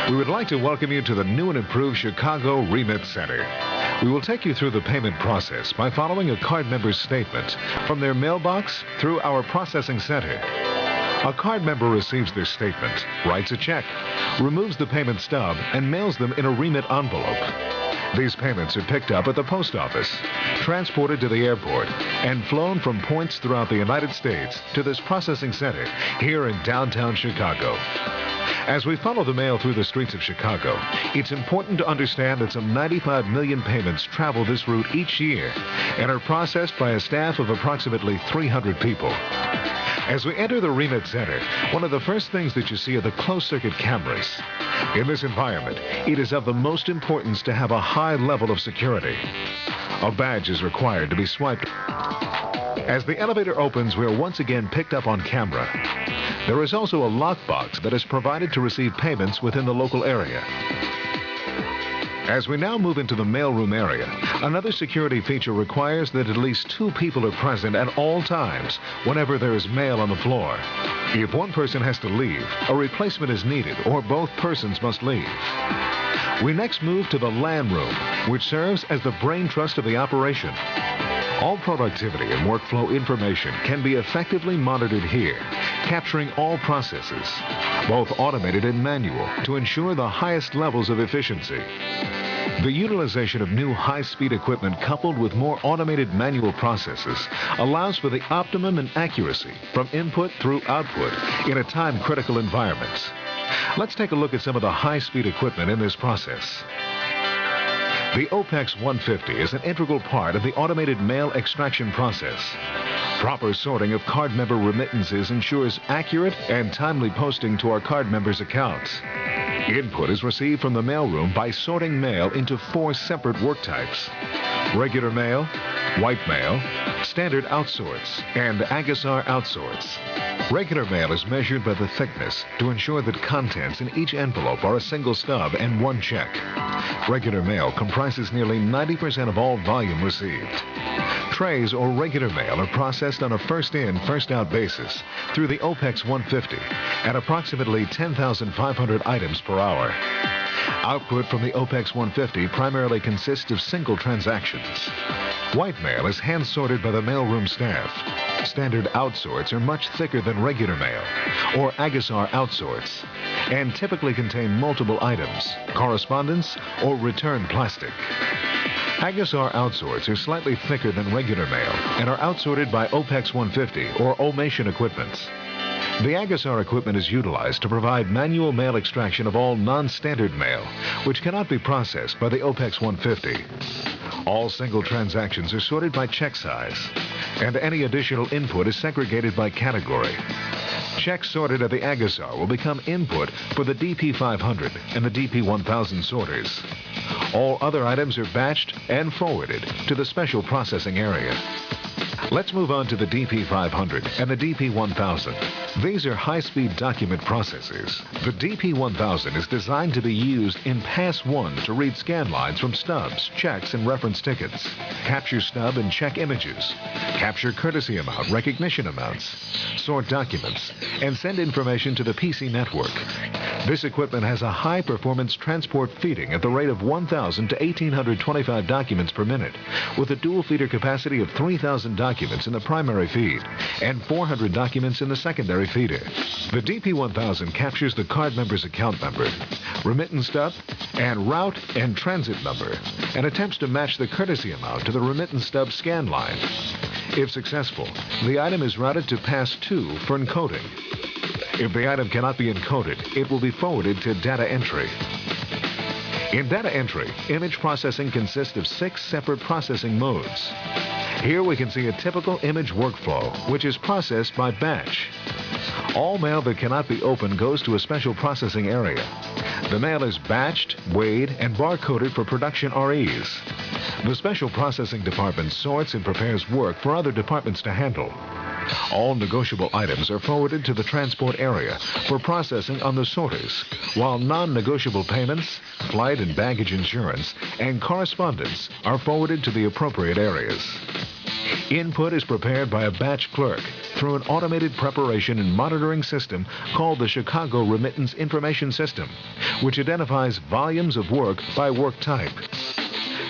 We would like to welcome you to the new and improved Chicago Remit Center. We will take you through the payment process by following a card member's statement from their mailbox through our processing center. A card member receives their statement, writes a check, removes the payment stub, and mails them in a Remit envelope. These payments are picked up at the post office, transported to the airport, and flown from points throughout the United States to this processing center here in downtown Chicago. As we follow the mail through the streets of Chicago, it's important to understand that some 95 million payments travel this route each year and are processed by a staff of approximately 300 people. As we enter the Remit Center, one of the first things that you see are the closed-circuit cameras. In this environment, it is of the most importance to have a high level of security. A badge is required to be swiped. As the elevator opens, we are once again picked up on camera. There is also a lockbox that is provided to receive payments within the local area. As we now move into the mailroom area, another security feature requires that at least 2 people are present at all times whenever there is mail on the floor. If one person has to leave, a replacement is needed, or both persons must leave. We next move to the LAN room, which serves as the brain trust of the operation. All productivity and workflow information can be effectively monitored here, capturing all processes, both automated and manual, to ensure the highest levels of efficiency. The utilization of new high-speed equipment coupled with more automated manual processes allows for the optimum in accuracy from input through output in a time-critical environment. Let's take a look at some of the high-speed equipment in this process. The OPEX 150 is an integral part of the automated mail extraction process. Proper sorting of card member remittances ensures accurate and timely posting to our card members' accounts. Input is received from the mailroom by sorting mail into 4 separate work types: regular mail, white mail, standard outsorts, and Agasar outsorts. Regular mail is measured by the thickness to ensure that contents in each envelope are a single stub and 1 check. Regular mail comprises nearly 90% of all volume received. Trays or regular mail are processed on a first-in, first-out basis through the OPEX 150 at approximately 10,500 items per hour. Output from the OPEX 150 primarily consists of single transactions. White mail is hand-sorted by the mailroom staff. Standard outsorts are much thicker than regular mail, or Agasar outsorts, and typically contain multiple items, correspondence, or return plastic. Agasar outsorts are slightly thicker than regular mail and are outsorted by OPEX 150 or Omation equipment. The Agasar equipment is utilized to provide manual mail extraction of all non-standard mail, which cannot be processed by the OPEX 150. All single transactions are sorted by check size, and any additional input is segregated by category. Checks sorted at the Agasar will become input for the DP500 and the DP1000 sorters. All other items are batched and forwarded to the special processing area. Let's move on to the DP500 and the DP1000. These are high-speed document processors. The DP1000 is designed to be used in Pass 1 to read scan lines from stubs, checks, and reference tickets, capture stub and check images, capture courtesy amount, recognition amounts, sort documents, and send information to the PC network. This equipment has a high-performance transport feeding at the rate of 1,000 to 1,825 documents per minute, with a dual feeder capacity of 3,000 documents in the primary feed and 400 documents in the secondary feeder. The DP1000 captures the card member's account number, remittance stub, and route and transit number, and attempts to match the courtesy amount to the remittance stub scan line. If successful, the item is routed to Pass 2 for encoding. If the item cannot be encoded, it will be forwarded to data entry. In data entry, image processing consists of 6 separate processing modes. Here we can see a typical image workflow, which is processed by batch. All mail that cannot be opened goes to a special processing area. The mail is batched, weighed, and barcoded for production REs. The special processing department sorts and prepares work for other departments to handle. All negotiable items are forwarded to the transport area for processing on the sorters, while non-negotiable payments, flight and baggage insurance, and correspondence are forwarded to the appropriate areas. Input is prepared by a batch clerk through an automated preparation and monitoring system called the Chicago Remittance Information System, which identifies volumes of work by work type.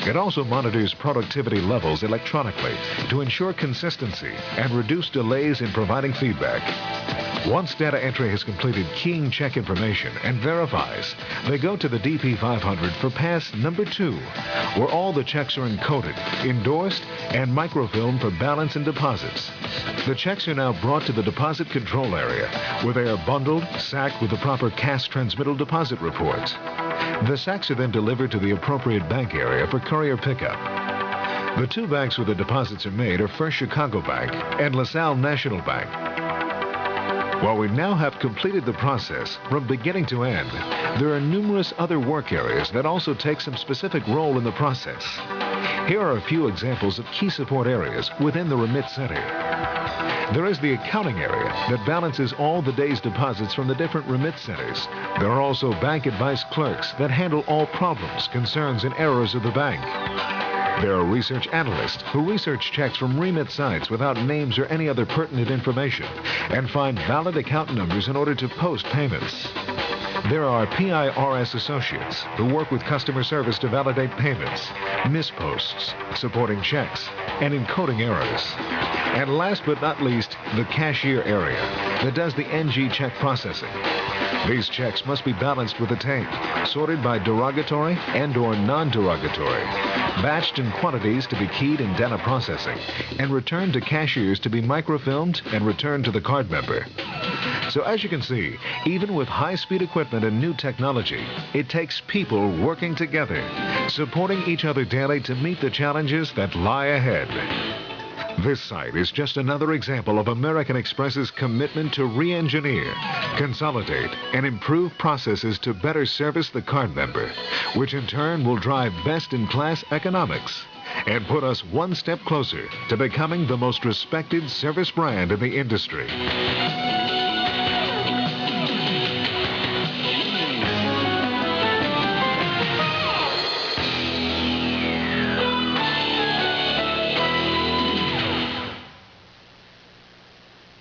It also monitors productivity levels electronically to ensure consistency and reduce delays in providing feedback. Once data entry has completed keying check information and verifies, they go to the DP500 for pass number 2, where all the checks are encoded, endorsed, and microfilmed for balance and deposits. The checks are now brought to the deposit control area, where they are bundled, sacked with the proper cash transmittal deposit reports. The sacks are then delivered to the appropriate bank area for courier pickup. The 2 banks where the deposits are made are First Chicago Bank and LaSalle National Bank. While we now have completed the process from beginning to end, there are numerous other work areas that also take some specific role in the process. Here are a few examples of key support areas within the Remit Center. There is the accounting area that balances all the day's deposits from the different Remit centers. There are also bank advice clerks that handle all problems, concerns, and errors of the bank. There are research analysts who research checks from Remit sites without names or any other pertinent information and find valid account numbers in order to post payments. There are PIRS associates who work with customer service to validate payments, misposts, supporting checks, and encoding errors. And last but not least, the cashier area that does the NG check processing. These checks must be balanced with a tape, sorted by derogatory and/or non-derogatory, batched in quantities to be keyed in data processing, and returned to cashiers to be microfilmed and returned to the card member. So as you can see, even with high-speed equipment and new technology, it takes people working together, supporting each other daily to meet the challenges that lie ahead. This site is just another example of American Express's commitment to re-engineer, consolidate, and improve processes to better service the card member, which in turn will drive best-in-class economics and put us one step closer to becoming the most respected service brand in the industry.